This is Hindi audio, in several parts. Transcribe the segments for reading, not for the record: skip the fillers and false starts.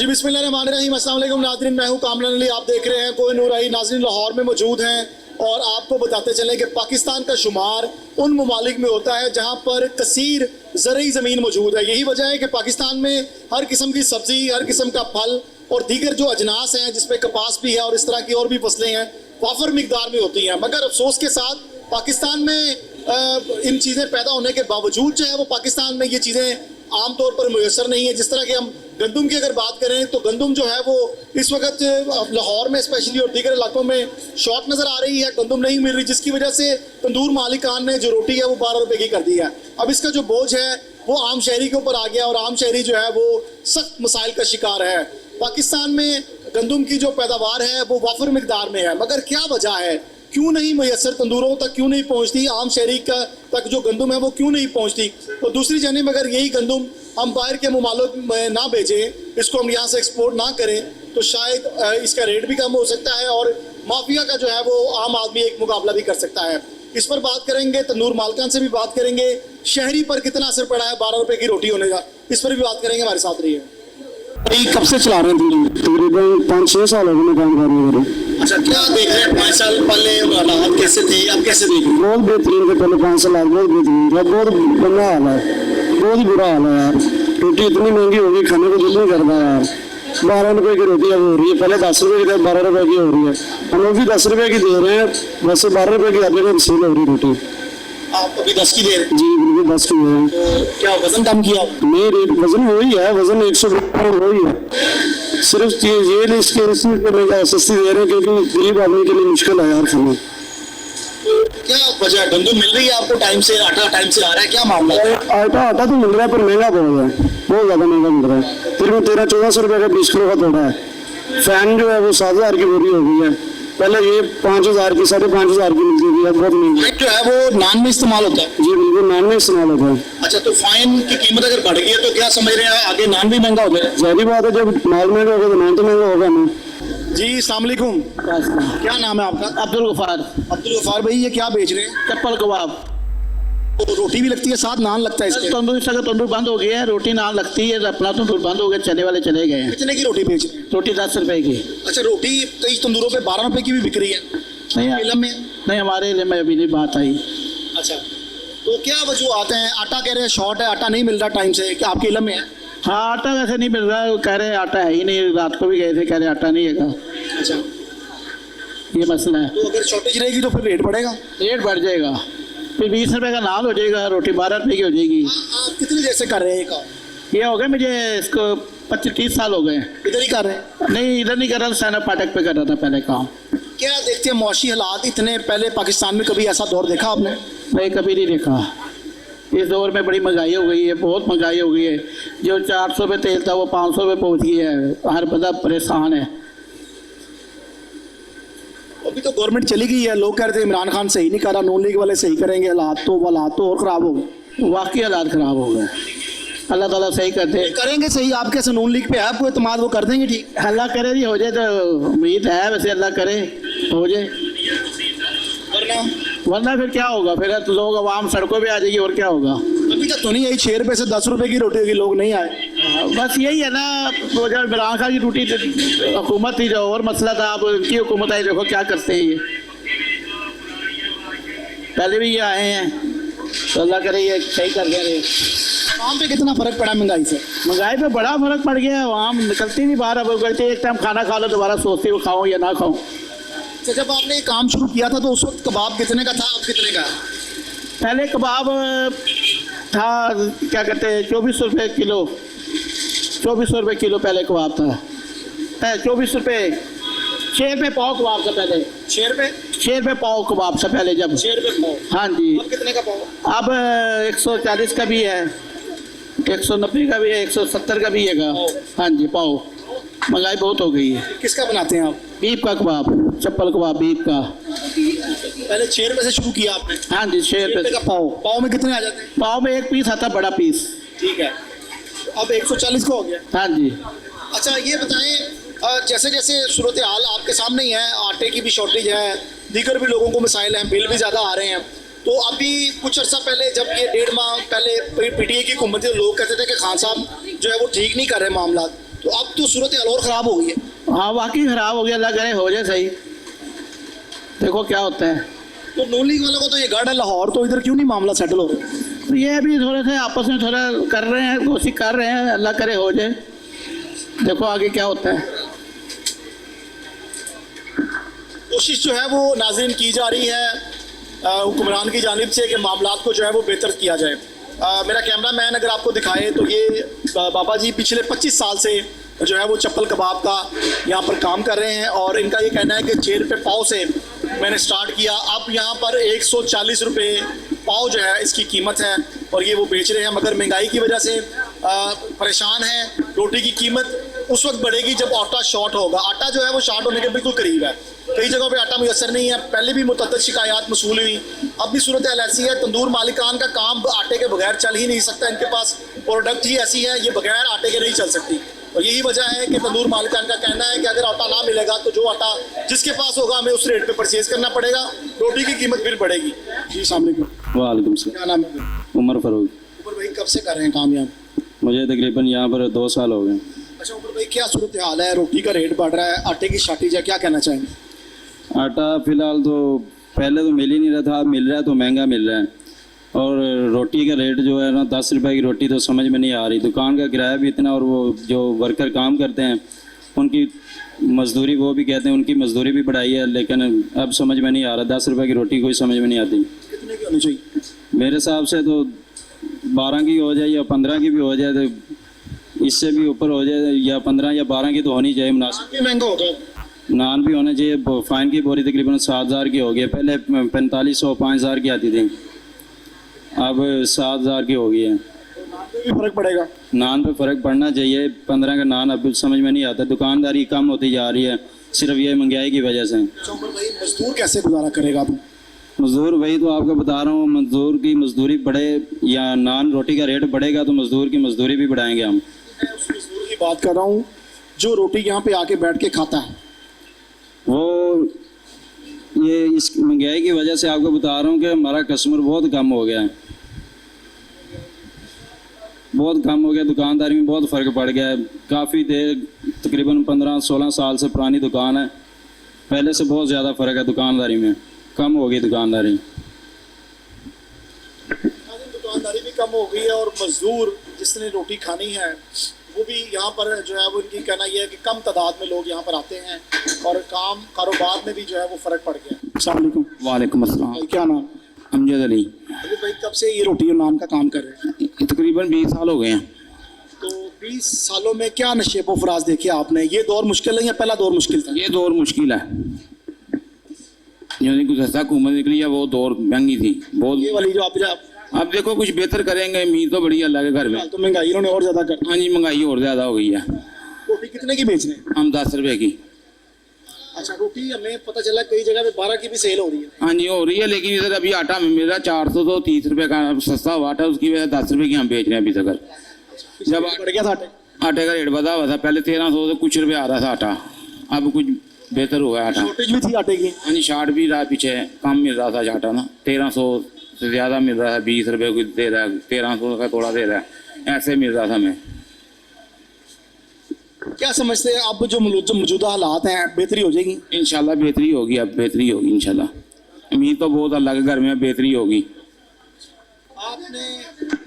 जी बिस्मिल्लाहिर्रहमानिर्रहीम, अस्सलाम वालेकुम नाज़रीन, मैं हूं कामरान अली। आप देख रहे हैं कोई नूर आई। नाज़रीन, लाहौर में मौजूद हैं और आपको बताते चलें कि पाकिस्तान का शुमार उन ममालिक में होता है जहां पर कसीर ज़रई ज़मीन मौजूद है। यही वजह है कि पाकिस्तान में हर किस्म की सब्ज़ी, हर किस्म का फल और दीगर जो अजनास हैं, जिसमें कपास भी है और इस तरह की और भी फसलें हैं, वाफर मिकदार में होती हैं। मगर अफसोस के साथ पाकिस्तान में इन चीज़ें पैदा होने के बावजूद जो है वो पाकिस्तान में ये चीज़ें आमतौर पर मुयसर नहीं है। जिस तरह की हम गंदम की अगर बात करें तो गंदम जो है वो इस वक्त लाहौर में स्पेशली और दीगर इलाकों में शॉर्ट नज़र आ रही है, गंदम नहीं मिल रही, जिसकी वजह से तंदूर मालिकान ने जो रोटी है वो 12 रुपए की कर दी है। अब इसका जो बोझ है वो आम शहरी के ऊपर आ गया और आम शहरी जो है वो सख्त मसाइल का शिकार है। पाकिस्तान में गंदम की जो पैदावार है वो वाफर मिकदार में है, मगर क्या वजह है, क्यों नहीं मैसर, तंदूरों तक क्यों नहीं पहुंचती, आम शहरी का तक जो गंदम है वो क्यों नहीं पहुंचती। तो दूसरी जानिब अगर यही गंदम हम बाहर के ममालिक में ना भेजें, इसको हम यहाँ से एक्सपोर्ट ना करें, तो शायद इसका रेट भी कम हो सकता है और माफिया का जो है वो आम आदमी एक मुकाबला भी कर सकता है। इस पर बात करेंगे, तंदूर मालकान से भी बात करेंगे, शहरी पर कितना असर पड़ा है 12 रुपए की रोटी होने का, इस पर भी बात करेंगे। हमारे साथ रहिए। कब से चला रहे हैं? तकरीबन 5-6 साल हो गए काम करने वाले। अच्छा, क्या देख रहे हैं 5 साल पहले हालात कैसे थे, अब कैसे देख रहे हैं? बहुत बेहतरीन थे पहले 5 साल, बहुत बेहतरीन था। बहुत गंदा हाल है, बहुत ही बुरा हाल है यार। रोटी इतनी महंगी हो गई, खाने को दिल नहीं करता यार। 12 रुपए की रोटी अब हो रही है, पहले 10 रुपए की, 12 रुपए की हो रही है। हम लोग भी 10 रुपए की दे रहे हैं, वैसे 12 रुपए की आगे सेल हो रही रोटी। आप अभी 10 की दे रहे हैं? जी बिल्कुल 10 की है। तो क्या वजन कम किया? नहीं, रेट वजन वही है, वजन 100 वही है। सिर्फ ये इसके सस्ती दे रहे हैं क्योंकि गरीब आदमी के लिए मुश्किल है यार खाना। क्या वजह, गंदम मिल रही है आपको टाइम से, आटा टाइम से आ रहा है, क्या मामला है? आटा तो मिल रहा है पर महंगा बहुत है, बहुत ज्यादा महंगा मिल रहा है। फिर 1300-1400 रुपए का 20 किलो का थोड़ा है। फैन जो है वो 7000 की बोरी हो गई है, पहले ये 5000 की, 5500 की मिलती थी, अब बहुत महंगी। जो है वो नान में इस्तेमाल होता है? जी बिल्कुल, नान में इस्तेमाल होता है। अच्छा, तो फाइन की कीमत अगर बढ़ गई है तो क्या समझ रहे हैं आगे नान भी महंगा हो जाएगा? जाहिर बात है, जब माल महंगा होगा तो नान तो महंगा होगा ना। जी अस्सलाम वालेकुम, क्या नाम है आपका? अब्दुल गफार। अब्दुल गफार भाई, ये क्या बेच रहे हैं? चप्पल कबाब। तो रोटी भी लगती है साथ, नान लगता है इसके? तंदूर से तंदूर बंद हो गया है, रोटी नान लगती है, अपना तंदूर बंद हो गया, चने वाले चले गए हैं। कितने की रोटी बेच रहे हैं? रोटी 10 रुपए की। अच्छा, रोटी कई तंदूरों पे 12 रुपए की भी बिक रही है। नहीं, इलम में? नहीं, हमारे इलम में अभी नहीं बात आई। अच्छा, तो क्या वजूहत हैं? आटा कह रहे हैं शॉर्ट है, आटा नहीं मिल रहा टाइम से, क्या आपके इलम में है? हाँ, आटा वैसे नहीं मिल रहा, कह रहे हैं आटा है ही नहीं, रात को भी गए थे, कह रहे आटा नहीं है। अच्छा, ये मसला है। तो अगर शॉर्टेज रहेगी तो फिर रेट बढ़ेगा? रेट बढ़ जाएगा, फिर 20 रुपए का नान हो जाएगा, रोटी 12 रुपए की हो जाएगी। आप कितनी देर से कर रहे हैं ये काम? ये हो गया मुझे इसको 25-30 साल हो गए। इधर ही कर रहे हैं? नहीं, इधर नहीं कर रहा, सैना फाटक पे कर रहा था पहले काम। क्या देखते हैं मुआशी हालात, इतने पहले पाकिस्तान में कभी ऐसा दौर देखा आपने? नहीं, कभी नहीं देखा। इस दौर में बड़ी महंगाई हो गई है, बहुत महंगाई हो गई है। जो 400 रुपये तेल था वो 500 रुपये पहुँच गई है, हर बंदा परेशान है। अभी तो गवर्नमेंट चली गई है, लोग कह रहे थे इमरान खान सही नहीं कर रहा, नून लीग वाले सही करेंगे, हालात तो और ख़राब हो गए। वाकई हालात ख़राब हो गए, अल्लाह ताला सही कर दे। करेंगे सही, आप कैसे नून लीग पे है आपको एतमाद, वो कर देंगे ठीक? अल्लाह करे जी हो जाए, तो उम्मीद है वैसे, अल्लाह करे हो जाए, वरना फिर क्या होगा, फिर तो लोग आवाम सड़कों पे आ जाएगी, और क्या होगा। अभी तक तो नहीं आई, 6 रुपये से 10 रुपये की रोटी होगी, लोग नहीं आए। बस यही है ना, वो जब इमरान खान की टूटी हुकूमत थी, जो और मसला था, अब उनकी हुकूमत आई, देखो क्या करते हैं ये। पहले भी ये आए हैं, तो अल्लाह करे ये सही कर गया। आम पे कितना फर्क पड़ा महंगाई से? महंगाई पे बड़ा फर्क पड़ गया, आम निकलती नहीं बाहर। अब कहते एक टाइम खाना खा लो, दोबारा सोचती हो खाऊं या ना खाऊं। तो जब आपने ये काम शुरू किया था तो उस वक्त कबाब कितने का था, अब कितने का? पहले कबाब था, क्या कहते हैं, 2400 रुपये किलो। 2400 रुपये किलो पहले कबाब था, 24 रुपये, 6 रुपये पाव कबाब से पहले। 6 रुपये? 6 रुपये पाव कबाब से पहले जब। 6 रुपये पाव? हाँ जी। अब कितने का पाव? अब 140 का भी है, 190 का भी है, 170 का भी है। हाँ जी, पाव। महंगाई बहुत हो गई है। किसका बनाते हैं आप? बीफ का कबाब, चप्पल कबाब बीफ का। पहले 6 रुपये से शुरू किया आपने? हाँ जी, 6 रुपये का पाव। पाव में कितने आ जाते हैं? पाव में 1 पीस आता, बड़ा पीस। ठीक है, अब 140 का हो गया। हाँ जी। अच्छा, ये बताएं, जैसे जैसे सूरत हाल आपके सामने ही है, आटे की भी शॉर्टेज है, दीगर भी लोगों को मसाइल हैं, बिल भी ज़्यादा आ रहे हैं, तो अभी कुछ अर्सा पहले जब ये 1.5 माह पहले PTI की हुकूमत थी, लोग कहते थे कि खान साहब जो है वो ठीक नहीं कर रहे मामला, तो अब तो सूरत हाल और ख़राब हो गई है। हाँ वाकई खराब हो गया, अल्लाह करे हो जाए सही, देखो क्या होता है। तो नून लीग वालों को तो ये गढ़ है लाहौर, तो इधर क्यों नहीं मामला सेटल हो रहा है? तो ये भी थोड़े से आपस में थोड़ा कर रहे हैं, कोशिश कर रहे हैं, अल्लाह करे हो जाए, देखो आगे क्या होता है। कोशिश जो है वो नाज़रीन की जा रही है हुक्मरान की जानिब से कि मामलात को जो है वो बेहतर किया जाए। मेरा कैमरा मैन अगर आपको दिखाए तो ये बाबा जी पिछले 25 साल से जो है वो चप्पल कबाब का यहाँ पर काम कर रहे हैं और इनका ये कहना है कि 6 रुपये पाव से मैंने स्टार्ट किया, अब यहाँ पर 140 रुपये पाव जो है इसकी कीमत है और ये वो बेच रहे हैं। मगर महंगाई की वजह से परेशान हैं। रोटी की कीमत उस वक्त बढ़ेगी जब आटा शॉर्ट होगा। आटा जो है वो शॉर्ट होने के बिल्कुल करीब है, कई जगहों पे आटा मुयसर नहीं है। पहले भी मुतअद्दिद शिकायत मसूल हुई, अब भी सूरत हाल ऐसी है। तंदूर मालिकान का काम आटे के बगैर चल ही नहीं सकता, इनके पास प्रोडक्ट ही ऐसी है, ये बगैर आटे के नहीं चल सकती। और यही वजह है कि तंदूर मालिकान का कहना है कि अगर आटा ना मिलेगा तो जो आटा जिसके पास होगा हमें उस रेट पे परचेज करना पड़ेगा, रोटी की कीमत फिर बढ़ेगी। जी अस्सलाम वालेकुम। वालेकुम सलाम। क्या नाम है? उमर फारूक। ऊपर भाई कब से कर रहे हैं काम यहाँ? मुझे तकरीबन यहाँ पर 2 साल हो गए। अच्छा ऊपर भाई क्या सूरत हाल है? रोटी का रेट बढ़ रहा है, आटे की शार्टेज है, क्या कहना चाहेंगे? आटा फ़िलहाल तो पहले तो मिल ही नहीं रहा था, अब मिल रहा है तो महंगा मिल रहा है। और रोटी का रेट जो है ना 10 रुपए की रोटी तो समझ में नहीं आ रही। दुकान का किराया भी इतना, और वो जो वर्कर काम करते हैं उनकी मजदूरी, वो भी कहते हैं उनकी मजदूरी भी बढ़ाई है, लेकिन अब समझ में नहीं आ रहा। 10 रुपए की रोटी कोई समझ में नहीं आती। कितने की होनी चाहिए? मेरे हिसाब से तो 12 की हो जाए या 15 की भी हो जाए, तो इससे भी ऊपर हो जाए, या 15 या 12 की तो होनी चाहिए मुनासिब। ये महंगा होगा। नान भी होना चाहिए। फाइन की बोरी तकरीबन 7,000 की हो गई है, पहले 4500 5,000 की आती थी, अब 7,000 की हो गई है। नान पे भी फर्क पड़ेगा। नान पे फ़र्क पड़ना चाहिए। 15 का नान अब समझ में नहीं आता। दुकानदारी कम होती जा रही है सिर्फ ये महंगाई की वजह से। चौंबर भाई मजदूर कैसे गुजारा करेगा आप? मजदूर वही तो आपको बता रहा हूँ, मजदूर की मजदूरी बढ़े या नान रोटी का रेट बढ़ेगा तो मजदूर की मजदूरी भी बढ़ाएंगे हम। मैं उस मजदूर की बात कर रहा हूँ जो रोटी यहाँ पे आके बैठ के खाता है। वो ये इस महंगाई की वजह से आपको बता रहा हूँ कि हमारा कस्टमर बहुत कम हो गया है, बहुत कम हो गया। दुकानदारी में बहुत फ़र्क पड़ गया है। काफ़ी देर तकरीबन 15-16 साल से पुरानी दुकान है, पहले से बहुत ज़्यादा फ़र्क है दुकानदारी में, कम हो गई दुकानदारी। दुकानदारी भी कम हो गई है और मजदूर जिसने रोटी खानी है वो भी यहाँ पर जो है वो इनकी कहना ये है कि कम तादाद में लोग यहाँ पर आते हैं और काम कारोबार में भी जो है वो फ़र्क पड़ गया। अस्सलाम वालेकुम। वालेकुम अस्सलाम। भाई क्या नाम? अमजद अली। अभी भाई कब से ये रोटी और नान का काम कर रहे हैं? तकरीबन 20 साल हो गए हैं। तो 20 सालों में क्या नशेबो फराज देखे आपने? ये दौर मुश्किल है या पहला दौर मुश्किल था? ये दौर मुश्किल है, यानी गुज़श्ता हुकूमत निकली है वो दौर महंगी थी बहुत। ये वाली जो आप अब देखो कुछ बेहतर करेंगे, उम्मीद तो बड़ी अल्लाह के घर में। तो महंगाई इन्होंने और ज़्यादा कर। हाँ जी, महंगाई और ज़्यादा हो गई है। रोटी कितने की बेच रहे हैं? हम 10 रुपए की। अच्छा रोटी हमें पता चला कई जगह पे 12 की भी सेल हो रही है। हाँ जी हो रही है, लेकिन इधर अभी आटा मिल रहा है 400 तो 30 रुपए का सस्ता हुआ आटा, उसकी वजह 10 रुपए की हम बेच रहे हैं अभी तक। जब बढ़ गया था आटे का रेट बढ़ा हुआ था, पहले 1300 से कुछ रुपये आ रहा था आटा, अब कुछ बेहतर हो गया आटा। शॉर्टेज भी थी आटे की। हाँ जी, शार्ट भी रहा, पीछे कम मिल रहा था आटा ना, 1300 से ज़्यादा मिल रहा है, 20 रुपये कुछ दे रहा है, 1300 का थोड़ा दे रहा है, ऐसे मिल रहा था हमें। क्या समझते हैं अब जो मौजूदा हालात हैं बेहतरी हो जाएगी? इंशाल्लाह बेहतरी होगी, अब बेहतरी होगी इंशाल्लाह, उम्मीद तो बहुत अल्लाह के घर में बेहतरी होगी। आपने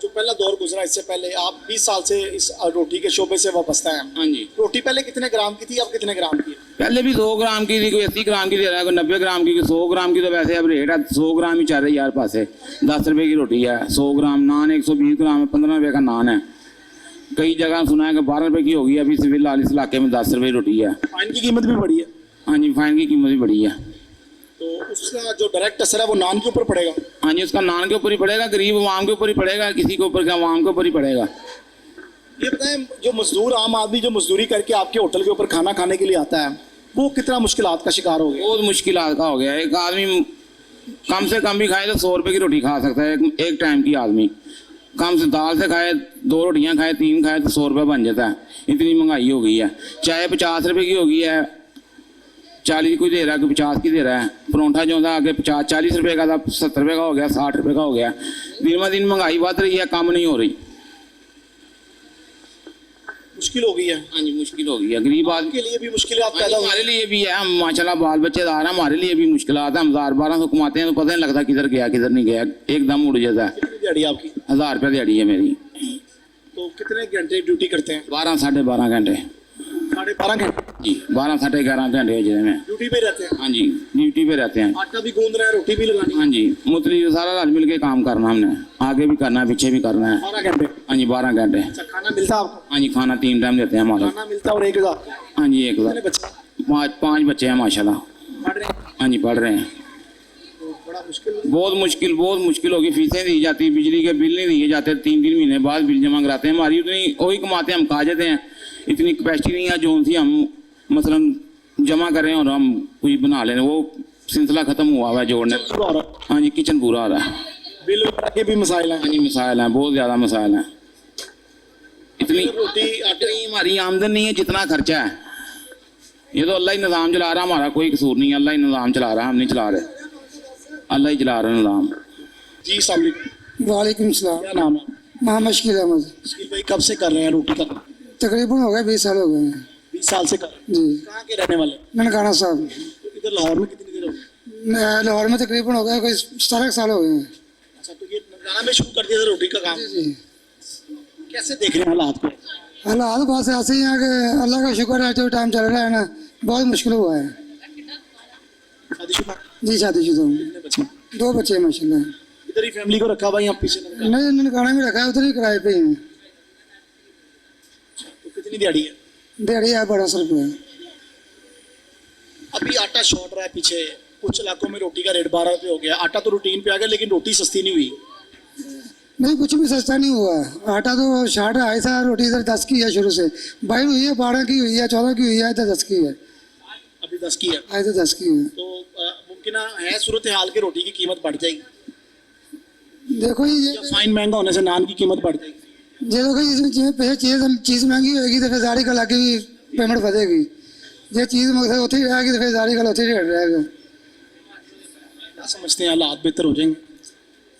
जो पहला दौर गुजरा इससे पहले आप 20 साल से इस रोटी के शोबे से वाबस्ता हैं। हाँ जी। रोटी पहले कितने ग्राम की थी, अब कितने ग्राम की है? पहले भी 100 ग्राम की थी, कोई 80 ग्राम की दे रहा है, कोई 90 ग्राम की, 100 ग्राम की। तो वैसे अब रेट है 100 ग्राम ही चल रही है यार पास है। 10 रुपए की रोटी है, 100 ग्राम नान 120 ग्राम है, 15 रुपये का नान है। कई जगह सुना है कि 12 रुपये की होगी, अभी फिलहाल इस इलाके में 10 रुपये रोटी है। फाइन की कीमत भी बढ़ी है। हाँ जी, फाइन की कीमत भी बढ़ी है। तो उसका जो डायरेक्ट असर है वो नान के ऊपर पड़ेगा। हाँ जी, उसका नान के ऊपर ही पड़ेगा, गरीब आवाम के ऊपर ही पड़ेगा, किसी के ऊपर क्या, आवाम के ऊपर ही पड़ेगा। ये बताएं जो मजदूर आम आदमी जो मजदूरी करके आपके होटल के ऊपर खाना खाने के लिए आता है वो कितना मुश्किलात का शिकार हो गया? बहुत मुश्किलात का हो गया। एक आदमी कम से कम भी खाए तो 100 रुपये की रोटी खा सकता है, एक टाइम की आदमी कम से दाल से खाए, 2 रोटियां खाए, 3 खाए तो 100 रुपये बन जाता है। इतनी महंगाई हो गई है। चाय 50 रुपये की हो गई है, 40 कोई दे रहा है, कोई 50 की दे रहा है। परोंठा जो था आगे 40 रुपये का था, 70 रुपये का हो गया, 60 रुपये का हो गया। दिन ब दिन महंगाई बढ़ रही है, कम नहीं हो रही। मुश्किल हो गई है, हाँ जी मुश्किल हो गई है, गरीब आदमी के लिए भी मुश्किलात हाँ जी, पैदा हो हमारे लिए भी है, हम माशाल्लाह बाल बच्चेदार हैं, हमारे लिए भी मुश्किलात है। हम 1000-1200 कमाते हैं तो पता नहीं लगता किधर गया किधर नहीं गया, एकदम उड़ जाता है। कितनी दिहाड़ी आपकी? 1000 रुपये दिहाड़ी है मेरी। तो कितने घंटे ड्यूटी करते हैं? 12-12.5 घंटे 12.5 घंटे जी, 12-11.5 घंटे हो जाते हैं। ड्यूटी पे रहते हैं? हाँ जी ड्यूटी पे रहते हैं। आटा भी गूंद रहे हैं, रोटी भी लगानी है? हाँ जी मुतली सारा रल मिल के काम करना हमने, आगे भी करना है पीछे भी करना है। 12 घंटे? हाँ जी 12 घंटे। अच्छा, खाना मिलता है आपको? हाँ जी खाना 3 टाइम देते हैं हमारे। खाना मिलता है और 1000? हाँ जी एक कितने बच्चे 5 बच्चे हैं माशाल्लाह। पढ़ रहे हैं? हाँ जी पढ़ रहे हैं। तो बड़ा मुश्किल। बहुत मुश्किल होगी, फीसें दी जाती, बिजली के बिल नहीं दिए जाते, 3 महीने बाद बिल जमा कराते हैं। हमारी उतनी वही कमाते हैं, हम खा जाते हैं, इतनी कैपेसिटी नहीं है जो सी हम मसलन जमा करें और हम कोई बना लें, वो सिलसिला खत्म हुआ हुआ है जोड़ने। पूरा हो रहा है। हाँ जी किचन पूरा हो रहा है। बिल वगैरह के भी मसाइल हैं? हाँ जी मसाइल हैं, बहुत ज़्यादा मसाइल हैं। इतनी रोटी आटे इतनी हमारी आमदन नहीं है जितना खर्चा है। ये तो अल्लाह ही निज़ाम चला रहा, हमारा कोई कसूर नहीं है, अल्लाह ही निज़ाम चला रहा, हम नहीं चला रहे, अल्लाह ही चला रहा निज़ाम। जी अस्सलाम वालेकुम। वालेकुम सलाम। क्या नाम है? मोहम्मद शकील अहमद। मुश्किल भाई कब से कर रहे हैं रोटी का? तकरीबन हो गए 20 साल हो गए हैं 20 साल से कर रहे हैं। जी। कहाँ के रहने वाले? ननकाना साहब। तो इधर लाहौर में कितनी देर हो गई? लाहौर में तकरीबन हो गए कोई 17 साल हो गए हैं। अच्छा, तो ये ननकाना में शुरू कर दिया था रोटी का काम? जी जी। कैसे देख रहे हैं हालात को? हालात बस ऐसे ही हैं कि अल्लाह का शुक्र है जो टाइम चल रहा है ना, बहुत मुश्किल हुआ है। शादीशुदा? जी शादीशुदा हूँ, कितने बच्चे? 2 बच्चे हैं माशाल्लाह। इधर ही फैमिली को रखा हुआ है यहाँ पीछे ननकाना? नहीं ननकाना में रखा है, उधर ही किराए पे ही हैं। तो कितनी दिहाड़ी है? दिहाड़ी है 1200 रुपये। अभी आटा शॉर्ट रहा है पीछे, कुछ इलाकों में रोटी का रेट 12 रुपये हो गया। आटा तो रूटीन पे आ गया लेकिन रोटी सस्ती नहीं हुई। नहीं कुछ भी सस्ता नहीं हुआ, आटा तो 60 ऐसा, रोटी इधर 10 की है शुरू से, बाहर हुई है 12 की हुई है, 14 की हुई है, इधर 10 की है, अभी 10 की है। इधर 10 की है। तो मुमकिन है सूरत हाल की रोटी की कीमत बढ़ जाएगी देखो ये या फाइन महंगा होने से नान की कीमत बढ़ जाएगी? ये देखो इसमें चीज़ महंगी होगी तो फिर जारी का लाके भी पेमेंट बढ़ेगी। ये चीज़ मकसद होती रहेगी तो फिर जारी का होती रहेगा। क्या समझते हैं हालात बेहतर हो जाएंगे?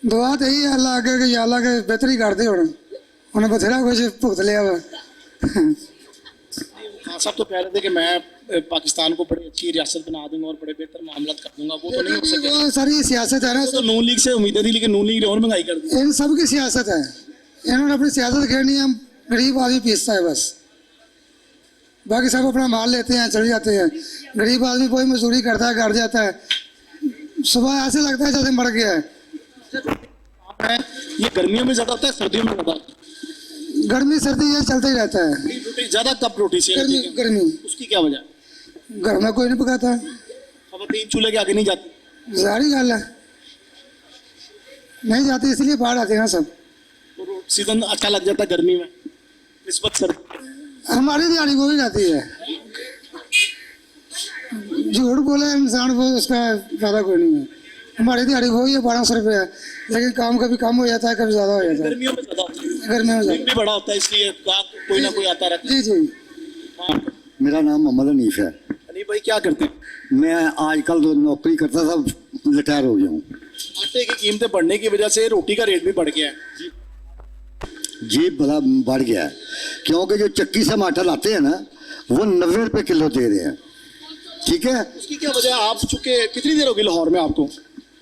दुआ तो यही है अल्लाह आगे कि या अल्लाह के बेहतर ही कर दे, उन्हें बथेरा कुछ भुगत लिया वा। हाँ साहब तो कह रहे थे कि मैं पाकिस्तान को बड़ी अच्छी रियासत बना दूंगा और बड़े बेहतर मामला कर दूंगा, वो तो नहीं हो सके। वो सारी सियासत है ना, तो नून लीग से उम्मीदें थी लेकिन नून लीग ने और महंगाई कर दी। इन सब की सियासत है, इन्होंने अपनी सियासत खेलनी है, गरीब आदमी पीसता है बस, बाकी सब अपना माल लेते हैं चले जाते हैं। गरीब आदमी कोई मजदूरी करता है घर जाता है, सुबह ऐसे लगता है जैसे मर गया है। ये गर्मियों में ज्यादा होता है सर्दियों में ज्यादा होता है? गर्मी सर्दी ये चलता ही रहता है। रोटी ज्यादा कब रोटी से गर्मी गर्मी उसकी क्या वजह? घर में कोई नहीं पकाता, खवातीन चूल्हे के आगे नहीं जाती? जारी गल है नहीं जाती, इसलिए बाहर आते हैं सब। तो सीजन अच्छा लग जाता है गर्मी में, निस्बत सर्दी। हमारी दिहाड़ी वो ही जाती है, झूठ बोले इंसान वो उसका फायदा कोई नहीं है। हमारी दिहाड़ी वो ही है 1200 रुपये, लेकिन काम कभी कम हो जाता है कभी ज़्यादा हो जाता है। गर्मियों में ज्यादा होता है, गर्मी में दिन भी बड़ा होता है इसलिए कोई ना कोई आता रहता है। जी जी। हाँ, मेरा नाम मोहम्मद हनीफ है। अनिल भाई क्या करते हैं? मैं आजकल तो नौकरी करता था, रिटायर हो गया हूँ। आटे की कीमतें बढ़ने की वजह से रोटी का रेट भी बढ़ गया है। जी बड़ा बढ़ गया है, क्योंकि जो चक्की से हम आटा लाते हैं ना वो 90 रुपये किलो दे रहे हैं। ठीक है, उसकी क्या वजह? आप चुके कितनी देर होगी लाहौर में आपको?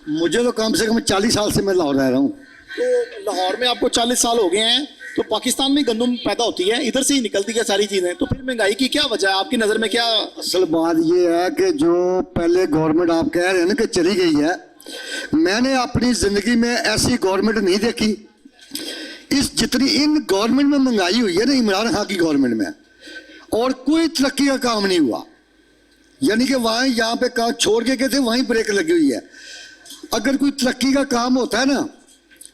मुझे तो कम से कम 40 साल से मैं लाहौर रह रहा हूँ। तो लाहौर में आपको 40 साल हो गए हैं, तो पाकिस्तान में गंदम पैदा होती है, इधर से ही निकलती है सारी चीजें, तो फिर महंगाई की क्या वजह है आपकी नजर में? क्या असल बात ये है कि जो पहले गवर्नमेंट आप कह रहे हैं ना कि चली गई है, मैंने अपनी जिंदगी में ऐसी गवर्नमेंट नहीं देखी। इस जितनी इन गवर्नमेंट में महंगाई हुई है ना, इमरान खान की गवर्नमेंट में, और कोई तरक्की का काम नहीं हुआ। यानी कि वहाँ यहाँ पे काम छोड़ के गए थे, वहीं ब्रेक लगी हुई है। अगर कोई तरक्की का काम होता है ना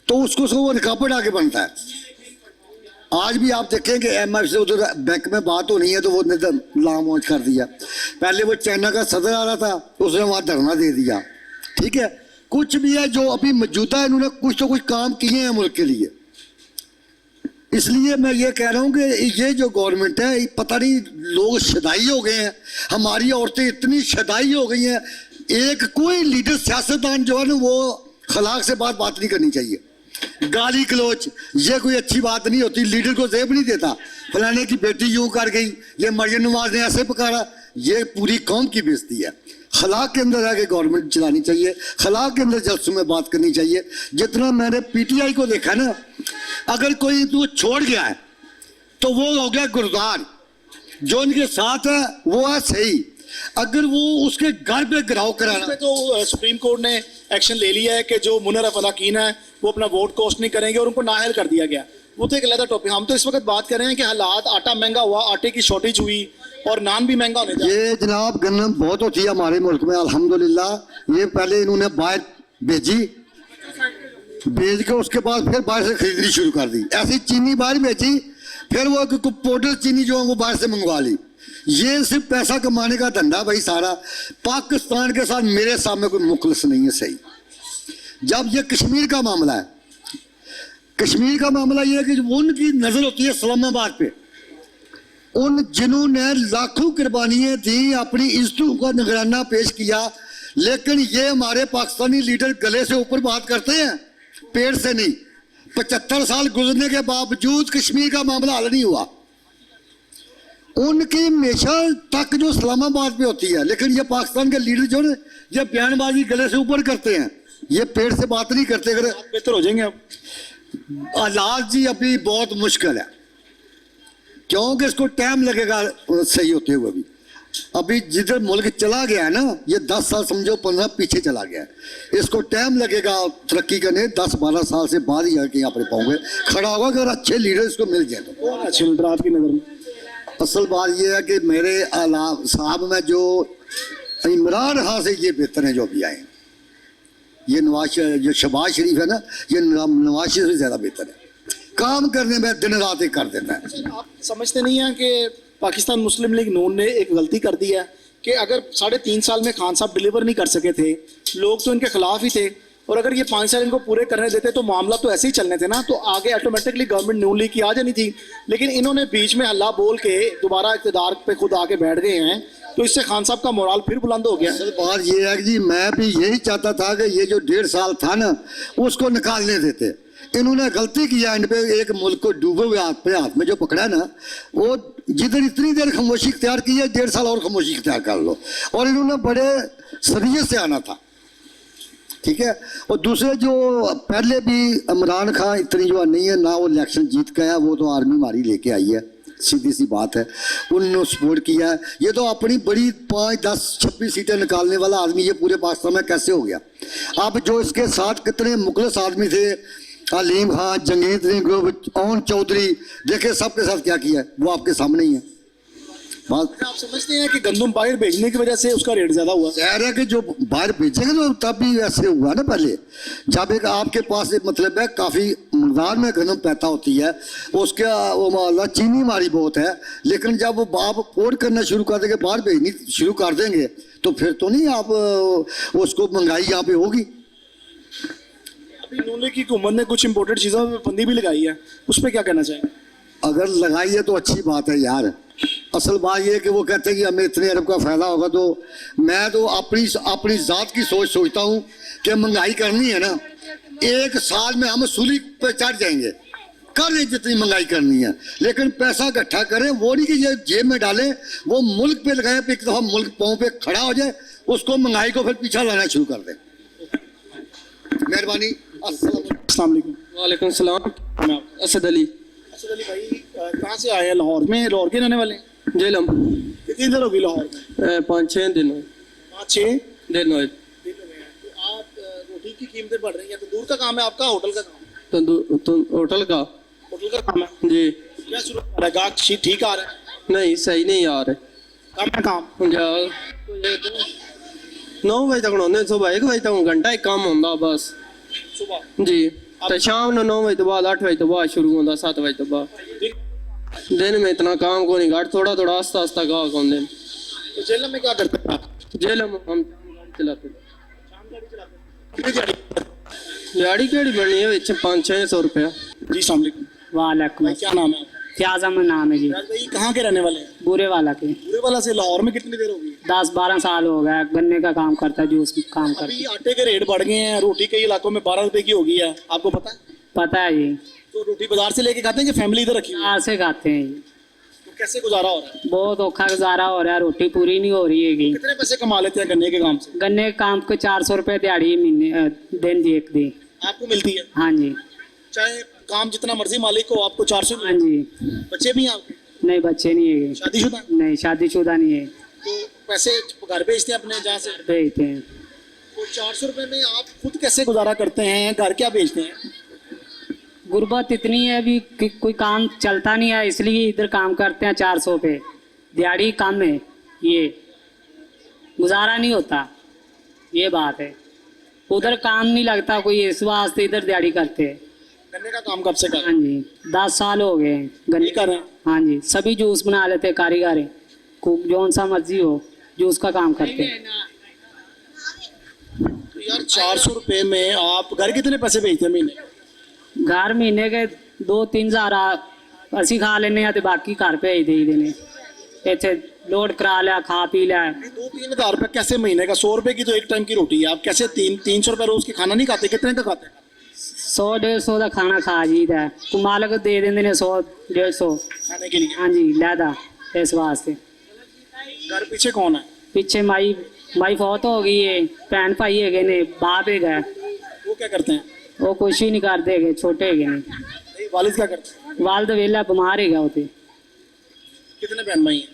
तो उसको वो रुकावट आगे बनता है। आज भी आप देखेंगे MF से उधर बैंक में बात होनी है तो वो लामोज कर दिया। पहले वो चाइना का सदर आ रहा था, उसने वहाँ धरना दे दिया। ठीक है, कुछ भी है जो अभी मौजूदा है, इन्होंने कुछ तो कुछ काम किए हैं मुल्क के लिए। इसलिए मैं ये कह रहा हूँ कि ये जो गवर्नमेंट है, पता नहीं लोग शदाई हो गए हैं, हमारी औरतें इतनी शदाई हो गई हैं। एक कोई लीडर सियासतदान जो है ना वो खलाक से बात नहीं करनी चाहिए। गाली गलोच, ये कोई अच्छी बात नहीं होती। लीडर को जेब नहीं देता, फलाने की बेटी यूं कर गई, ये मरियम नवाज ने ऐसे पकाड़ा, ये पूरी कौम की बेइज्जती है। खला के अंदर आके गवर्नमेंट चलानी चाहिए, खला के अंदर जलसों में बात करनी चाहिए। जितना मैंने पीटीआई को देखा ना, अगर कोई तो छोड़ गया है तो वो हो गया गुरदार, जो उनके साथ है वो है सही। अगर वो उसके घर पे गिराव कराना, पे तो सुप्रीम कोर्ट ने एक्शन ले लिया है कि जो मुनर्रफ अलाकीन है वो अपना वोट कॉस्ट नहीं करेंगे और उनको नाअहल कर दिया गया। वो तो एक अलग टॉपिक। हम तो इस वक्त बात कर रहे हैं कि हालात, आटा महंगा हुआ, आटे की शॉर्टेज हुई और नान भी महंगा होने जा रहा है। ये जनाब गन्नत बहुत होती है हमारे मुल्क में अल्हम्दुलिल्लाह। ये पहले इन्होंने बाहर भेजी, भेज के उसके बाद फिर बाहर से खरीदनी शुरू कर दी। ऐसी चीनी बाहर भेजी, फिर वो पाउडर चीनी जो है वो बाहर से मंगवा ली। ये सिर्फ पैसा कमाने का धंधा भाई सारा। पाकिस्तान के साथ मेरे सामने कोई मुखलिस नहीं है सही। जब ये कश्मीर का मामला है, कश्मीर का मामला ये है कि उनकी नजर होती है इस्लामाबाद पे, उन जिन्होंने लाखों कुर्बानियां दी, अपनी इज्जतों का नजराना पेश किया, लेकिन ये हमारे पाकिस्तानी लीडर गले से ऊपर बात करते हैं, पेड़ से नहीं। 75 साल गुजरने के बावजूद कश्मीर का मामला हल नहीं हुआ। उनकी हमेशा तक जो इस्लामाबाद पे होती है, लेकिन ये पाकिस्तान के लीडर जो है ये बयानबाजी गले से ऊपर करते हैं, ये पेड़ से बात नहीं करते। अगर बेहतर हो जाएंगे अब। हालात जी अभी बहुत मुश्किल है, क्योंकि इसको टाइम लगेगा सही होते हुए भी। अभी जिधर मुल्क चला गया है ना, ये 10 साल समझो 15 पीछे चला गया है। इसको टाइम लगेगा तरक्की करने, 10-12 साल से बाद ही जाके यहाँ पर पाऊंगे खड़ा होगा, अगर अच्छे लीडर इसको मिल जाए तो। कौन अच्छे लीडर आपकी नजर में? असल बात यह है कि मेरे साहब में जो इमरान खान से ये बेहतर है जो अभी आए। ये जो शहबाज शरीफ है ना, ये नवाज शरीफ से ज्यादा बेहतर है। काम करने में दिन रात एक कर देता है। आप समझते नहीं हैं कि पाकिस्तान मुस्लिम लीग नून ने एक गलती कर दी है कि अगर 3.5 साल में खान साहब डिलीवर नहीं कर सके थे, लोग तो इनके खिलाफ ही थे, और अगर ये 5 साल इनको पूरे करने देते तो मामला तो ऐसे ही चलने थे ना, तो आगे ऑटोमेटिकली गवर्नमेंट नून लीग की आ जानी थी। लेकिन इन्होंने बीच में हल्ला बोल के दोबारा इक़्तिदार पे खुद आके बैठ गए हैं, तो इससे खान साहब का मोराल फिर बुलंद हो गया। असल बात ये है कि जी मैं भी यही चाहता था कि ये जो 1.5 साल था ना उसको निकालने देते। इन्होंने गलती किया, इन पे एक मुल्क को डूबे हुए हाथ में जो पकड़ा ना, वो जिधर इतनी देर खामोशी इख्तियार की है, 1.5 साल और खामोशी इख्तियार कर लो। और इन्होंने बड़े सरिये से आना था, ठीक है। और दूसरे जो पहले भी इमरान खान इतनी जो नहीं है ना, वो इलेक्शन जीत गया, वो तो आर्मी हमारी लेके आई है, सीधी सी बात है। उन्होंने सपोर्ट किया है। ये तो अपनी बड़ी 5, 10, 26 सीटें निकालने वाला आदमी ये पूरे पाकिस्तान में कैसे हो गया। अब जो इसके साथ कितने मुखलिस आदमी थे, अलीम खान, जंगीर सिंह, ओन चौधरी, देखे सबके साथ क्या किया है, वो आपके सामने ही है। बात आप समझते हैं कि गंदम बाहर भेजने की वजह से उसका रेट ज्यादा हुआ? ज़ाहिर है कि जो बाहर भेजेंगे तो तब भी ऐसे हुआ ना। पहले जब एक आपके पास एक मतलब है काफ़ी मकदार में गंदम पैदा होती है, उसका वो मामला चीनी हमारी बहुत है, लेकिन जब वो आप पोर्ट करना शुरू कर देंगे, बाहर भेजनी शुरू कर देंगे, तो फिर तो नहीं आप उसको महंगाई यहाँ पे होगी। अभी नून लीग की हुकूमत ने कुछ इंपोर्टेड चीज़ों में पाबंदी भी लगाई है, उस पर क्या कहना चाहेंगे? अगर लगाई है तो अच्छी बात है यार। असल बात यह है कि वो कहते हैं कि हमें इतने अरब का फायदा होगा, तो मैं तो अपनी ज़ात की सोचता हूँ कि महंगाई करनी है ना, 1 साल में हम सूली पे चढ़ जाएंगे, कर लें जितनी महंगाई करनी है, लेकिन पैसा इकट्ठा करें, वो नहीं कि ये जेब में डालें, वो मुल्क पे लगाएं, एक दफ़ा मुल्क पाँव पे खड़ा हो जाए, उसको महंगाई को फिर पीछा लाना शुरू कर दें। मेहरबानी। अस्सलाम वालेकुम। वालेकुम सलाम। असद अली। असद अली भाई कहाँ से आए हैं? लाहौर में? लाहौर के रहने वाले हैं? जेलम। कितनी देर होगी लाहौर में? 5-6 दिन 5-6 दिन हुए। दिनों में। तो आप रोटी की कीमतें बढ़ रही हैं, तो दूर का काम है आपका, होटल का काम? तो होटल का काम है जी। क्या शुरू हो रहा है? गाहक ठीक आ रहा है? नहीं, सही नहीं आ रहे। कम है काम? 9 वजे तक होंगे, सुबह 1 बजे तक घंटा एक काम होंगे बस सुबह जी। तो शाम को 9 बजे तो बाद, 8 बजे तो बाद शुरू होता, 7 बजे तो बाद। दिन में इतना काम को नहीं, घाट थोड़ा थोड़ा आस्ता आस्ता गाहक होंगे। तो जेल में क्या करते हैं आप? जेल में हम चलाते दिहाड़ी? दिहाड़ी केड़ी बननी है 500-600 रुपया। जी अस्सलाम वालेकुम। वालेकुम। भाई क्या नाम है? फ्याजम नाम है जी। राज भाई कहाँ के रहने वाले हैं? बुरे वाला के। पूरे वाला से। लाहौर में कितनी देर होगी? 10-12 साल हो गया, गन्ने का काम करता है, जूस काम करता अभी आटे के रेट बढ़ गए हैं, रोटी कई इलाकों में 12 रुपए की हो गई है, आपको पता है? पता है जी। तो रोटी बाजार से लेके खाते हैं कि फैमिली इधर रखी हुई है? यहाँ से खाते हैं जी। तो कैसे गुजारा हो रहा है? बहुत औखा गुजारा हो रहा है, रोटी पूरी नहीं हो रही है कि कितने पैसे कमा लेते हैं गन्ने के काम से? गन्ने के काम को 400 रुपये दिहाड़ी महीने दिन जी, एक दी। आपको मिलती है? हाँ जी। चाहे काम जितना मर्जी मालिक हो, आपको 400 हाँ जी। बच्चे भी हैं आपके? नहीं बच्चे नहीं है, शादीशुदा? नहीं शादीशुदा नहीं है। तो पैसे घर भेजते हैं अपने जहाँ से? भेजते हैं। तो 400 रुपए में आप खुद कैसे गुजारा करते हैं? घर क्या भेजते हैं? गुर्बत इतनी है अभी कि कोई काम चलता नहीं है, इसलिए इधर काम करते हैं 400 पे दिहाड़ी कम है, ये गुजारा नहीं होता, ये बात है। उधर काम नहीं लगता कोई, इस वास्ते इधर दिहाड़ी करते हैं। गन्ने का काम कब से कर रहे हाँ जी 10 साल हो गए हैं गन्ने कर रहे हैं? हाँ जी, सभी जूस बना लेते हैं, कारीगर हैं, जौन सा मर्जी हो जूस का काम करते हैं। तो यार 400 रुपए में आप घर कितने पैसे भेजते हैं महीने? घर महीने के 2-3 हज़ार ਅਸੀਂ खा लेने ਤੇ बाकी घर भेज देईਦੇ ਨੇ। ਇੱਥੇ लोड करा लिया, खा पी लिया। 2-3 हज़ार रुपए कैसे महीने का? 100 रुपए की तो एक टाइम की रोटी है, आप कैसे 300 रुपए रोज के खाना नहीं खाते? कितने का खाते हैं? 100-150 ਦਾ ਖਾਣਾ ਖਾ ਜੀਦਾ ਹੈ। ਕੋ ਮਾਲਕ ਦੇ ਦਿੰਦੇ ਨੇ 100-150 खाने के लिए? हाँ जी ਲੈਦਾ ਇਸ ਵਾਸਤੇ। घर पीछे कौन है? ਪਿੱਛੇ ਮਾਈ ਫੌਤ ਹੋ ਗਈ ਹੈ, ਭੈਣ ਭਾਈ ਹੈਗੇ ਨੇ, ਬਾਪ ਹੈਗਾ। वो क्या करते हैं? ਉਹ ਕੁਛ ਹੀ ਨਹੀਂ ਕਰਦੇ ਹੈਗੇ, ਛੋਟੇ ਹੈਗੇ ਨੇ। नहीं, वालिद क्या करते हैं? ਵਾਲਦ ਵੇਲਾ ਬਿਮਾਰ ਹੈਗਾ ਉਹ ਤੇ। कितने बहन भाई हैं?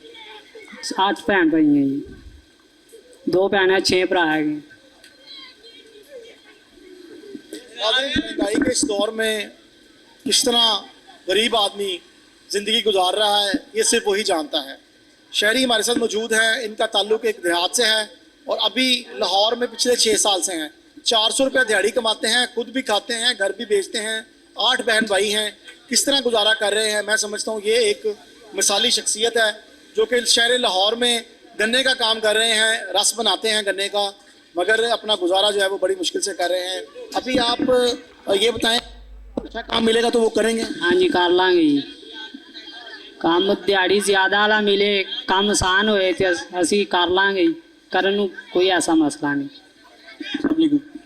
8 ਭੈਣ ਭਾਈ ਹੈ ਜੀ, 2 ਭੈਣਾਂ 6 ਭਰਾ ਹੈਗੇ। महंगाई के इस दौर में किस तरह गरीब आदमी जिंदगी गुजार रहा है, ये सिर्फ वही जानता है। शहरी हमारे साथ मौजूद है, इनका ताल्लुक एक देहात से है और अभी लाहौर में पिछले 6 साल से हैं। 400 रुपये दिहाड़ी कमाते हैं, खुद भी खाते हैं, घर भी बेचते हैं। 8 बहन भाई हैं, किस तरह गुजारा कर रहे हैं। मैं समझता हूँ ये एक मिसाली शख्सियत है जो कि शहर लाहौर में गन्ने का काम कर रहे हैं, रस बनाते हैं गन्ने का, मगर अपना गुजारा जो है वो बड़ी मुश्किल से कर रहे हैं। अभी आप ये बताएं, अच्छा काम मिलेगा तो वो करेंगे? हाँ जी कर लांगे जी। ਕੰਮ ਦਿਹਾੜੀ ਜ਼ਿਆਦਾ ਵਾਲਾ ਮਿਲੇ, ਕੰਮ ਆਸਾਨ ਹੋਏ ਤੇ ਅਸੀਂ ਕਰ ਲਾਂਗੇ ਜੀ। ਕਰਨ ਨੂੰ ਕੋਈ ਐਸਾ ਮਸਲਾ ਨਹੀਂ।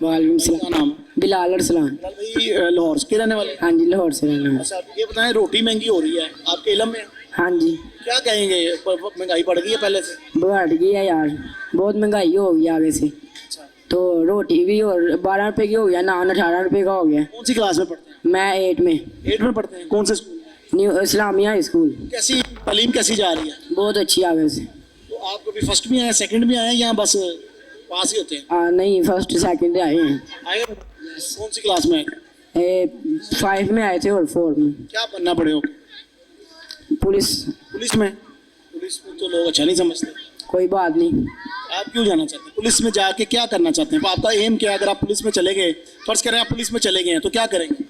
वालेकुम सलाम। क्या नाम है? बिलाल अरसलान। बिलाल भाई लाहौर के रहने वाले? हाँ जी लाहौर से रहना है। अच्छा, आप ये बताएं, रोटी महंगी हो रही है आपके इलम में, हाँ जी क्या कहेंगे? महंगाई बढ़ गई है पहले से? बढ़ गई है यार, बहुत महंगाई हो गई आगे से। अच्छा, तो रोटी भी और 12 रुपए की हो गया, नान 18 रुपए का हो गया। कौन सी क्लास में पढ़ते हैं? मैं 8 में, 8 में पढ़ते हैं। कौन से स्कूल? New Islamia school. कैसी तालीम कैसी जा रही है? बहुत अच्छी आगे से। तो आप कभी फर्स्ट में आए, सेकंड में आए, या बस पास ही होते हैं? नहीं फर्स्ट सेकंड आए हैं। आए हो? कौन सी क्लास में आए? 5 में आए थे और 4 में। क्या बनना पड़े हो? पुलिस। पुलिस में? पुलिस में तो लोग अच्छा नहीं समझते। कोई बात नहीं। आप क्यों जाना चाहते हैं पुलिस में? जाके क्या करना चाहते हैं? आपका एम क्या है? अगर आप पुलिस में चले गए, फर्ज करें आप पुलिस में चले गए हैं, तो क्या करेंगे?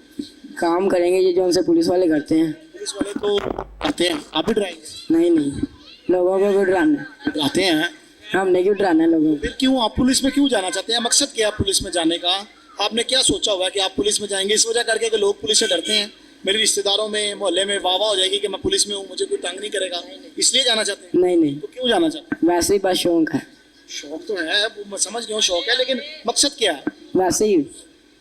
काम करेंगे ये जो उनसे पुलिस वाले करते हैं। पुलिस वाले तो करते हैं, आप भी डराएंगे? नहीं नहीं, लोगों को क्यों डराना, डराते हैं। हमने क्यों डराना है लोगों को। फिर क्यों आप पुलिस में क्यों जाना चाहते हैं? मकसद क्या है पुलिस में जाने का? आपने क्या सोचा हुआ है कि आप पुलिस में जाएंगे? इस वजह करके कि लोग पुलिस से डरते हैं, मेरे रिश्तेदारों में मोहल्ले में वाह वाह हो जाएगी कि मैं पुलिस में हूँ, मुझे कोई तंग नहीं करेगा, इसलिए जाना चाहते हैं? नहीं नहीं, तो क्यों जाना चाहते हैं? वैसे ही बस शौक है। शौक तो है, वो मैं समझ गया हूँ शौक है, लेकिन मकसद क्या है? वैसे ही।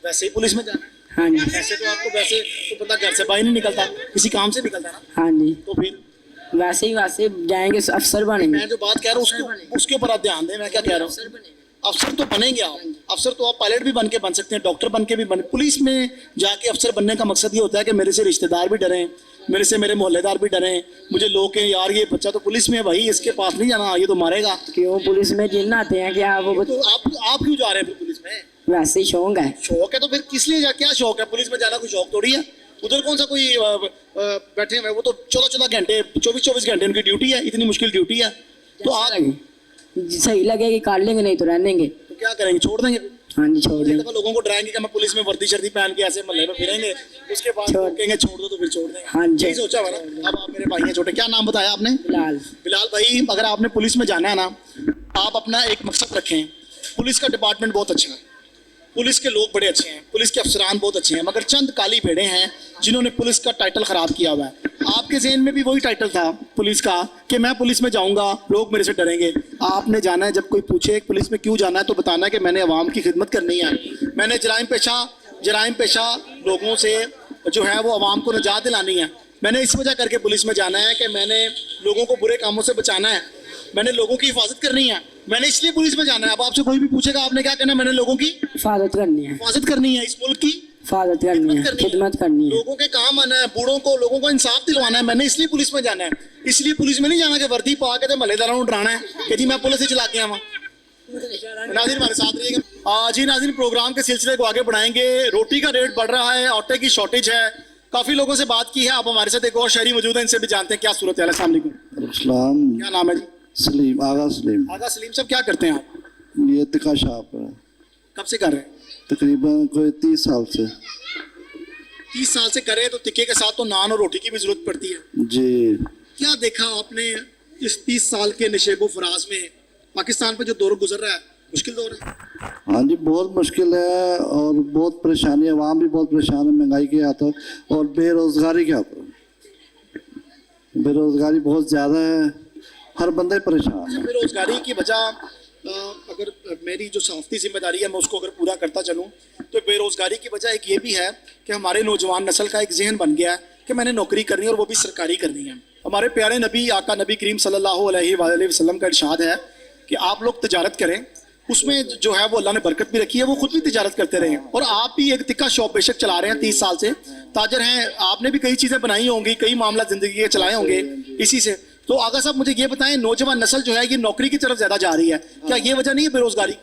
वैसे ही पुलिस में जाना है? हाँ जी ऐसे तो आपको वैसे तो पता घर से बाहर नहीं निकलता, किसी काम से निकलता ना, हाँ जी, तो फिर वैसे ही जाएंगे, अफसर बनेंगे। मैं जो बात कह रहा हूँ उसके ऊपर आप ध्यान दें। मैं क्या कह रहा हूँ, अफसर तो बनेंगे आप। अफसर तो आप पायलट भी बन के बन सकते हैं, डॉक्टर बन के भी बने। पुलिस में जाके अफसर बनने का मकसद ये होता है कि मेरे से रिश्तेदार भी डरें, मेरे से मेरे मोहल्लेदार भी डरें, मुझे लोग कहें यार ये बच्चा तो पुलिस में है भाई, इसके पास नहीं जाना, ये तो मारेगा। क्यों पुलिस में जिन आते हैं क्या वो? तो आप क्यों जा रहे हैं फिर पुलिस में? वैसे ही शौक है। शौक है तो फिर किस लिए क्या शौक है? पुलिस में जाना कोई शौक थोड़ी है। उधर कौन सा कोई बैठे हुए, वो तो 14-14 घंटे 24-24 घंटे उनकी ड्यूटी है, इतनी मुश्किल ड्यूटी है। तो आप सही लगेगी काट लेंगे, नहीं तो रहने देंगे। तो क्या करेंगे, छोड़ देंगे? हाँ जी छोड़ देंगे। तो लोगों को डराएंगे कि मैं पुलिस में वर्दी शर्दी पहन के ऐसे मोहल्ले में फिरेंगे, उसके बाद कहेंगे छोड़ दो, तो फिर छोड़ देंगे। हाँ जी यही सोचा हुआ ना। अब आप मेरे भाई हैं छोटे, क्या नाम बताया आपने? बिलाल। बिलाल भाई, अगर आपने पुलिस में जाना है ना, आप अपना एक मकसद रखें। पुलिस का डिपार्टमेंट बहुत अच्छा है, पुलिस के लोग बड़े अच्छे हैं, पुलिस के अफसरान बहुत अच्छे हैं, मगर चंद काली भेड़ें हैं जिन्होंने पुलिस का टाइटल ख़राब किया हुआ है। आपके ज़हन में भी वही टाइटल था पुलिस का कि मैं पुलिस में जाऊंगा, लोग मेरे से डरेंगे। आपने जाना है, जब कोई पूछे पुलिस में क्यों जाना है, तो बताना है कि मैंने अवाम की खिदमत करनी है, मैंने जराइम पेशा लोगों से जो है वो आवाम को निजात दिलानी है। मैंने इस वजह करके पुलिस में जाना है कि मैंने लोगों को बुरे कामों से बचाना है, मैंने लोगों की हिफाजत करनी है, मैंने इसलिए पुलिस में जाना है। अब आपसे कोई भी पूछेगा आपने क्या कहना है, मैंने लोगों की हिफाजत करनी है, हिफाजत करनी है, इस मुल्क की हिफाजत करनी है, खिदमत करनी है। लोगों के काम आना है, बूढ़ों को लोगों को इंसाफ दिलवाना है। मैंने इसलिए पुलिस में जाना है, इसलिए पुलिस में नहीं जाना कि वर्दी पा के महल्लेदारों को डराना है कि जी मैं पुलिस से चला के आवा। नाज़रीन हमारे साथ रहिएगा। जी नाज़रीन, प्रोग्राम के सिलसिले को आगे बढ़ाएंगे। रोटी का रेट बढ़ रहा है, आटे की शॉर्टेज है, काफी लोगों से बात की है। आप हमारे साथ एक और शहरी मौजूद है, इनसे भी जानते हैं क्या सूरत है। अस्सलाम वालेकुम। इस्लाम क्या नाम है जी? सलीम, आगा सलीम। आगा सलीम साहब, क्या करते हैं आप? ये तिका शॉप है, कब से कर रहे हैं? तकरीबन कोई 30 साल से। 30 साल से कर रहे हैं, तो टिक्के के साथ तो नान और रोटी की भी जरूरत पड़ती है। जी, क्या देखा आपने इस 30 साल के नशेबो फराज में? पाकिस्तान पे जो दौर गुजर रहा है, मुश्किल दौर है। हाँ जी, बहुत मुश्किल है और बहुत परेशानी है, आवाम भी बहुत परेशान है महंगाई के हाथ और बेरोजगारी के हाथ। बेरोजगारी बहुत ज़्यादा है, हर बंदे परेशान है। बेरोजगारी की वजह अगर मेरी जो सहाफ़ती जिम्मेदारी है मैं उसको अगर पूरा करता चलूँ तो बेरोजगारी की वजह एक ये भी है कि हमारे नौजवान नस्ल का एक जहन बन गया है कि मैंने नौकरी करनी है और वो भी सरकारी करनी है। हमारे प्यारे नबी आका नबी करीम सल्लल्लाहु अलैहि वसल्लम का इरशाद है कि आप लोग तिजारत करें, उसमें जो है वो अल्लाह ने बरकत भी रखी है, वो खुद भी तिजारत करते रहे। और आप भी एक तिक्का शॉप बेशक चला रहे हैं, 30 साल से ताजर हैं, आपने भी कई चीज़ें बनाई होंगी, कई मामला ज़िंदगी के चलाए होंगे इसी से। तो आगा साहब मुझे ये बताएं, नौजवान नस्ल जो है ये नौकरी की तरफ ज़्यादा जा रही है, क्या ये वजह नहीं है बेरोजगारी?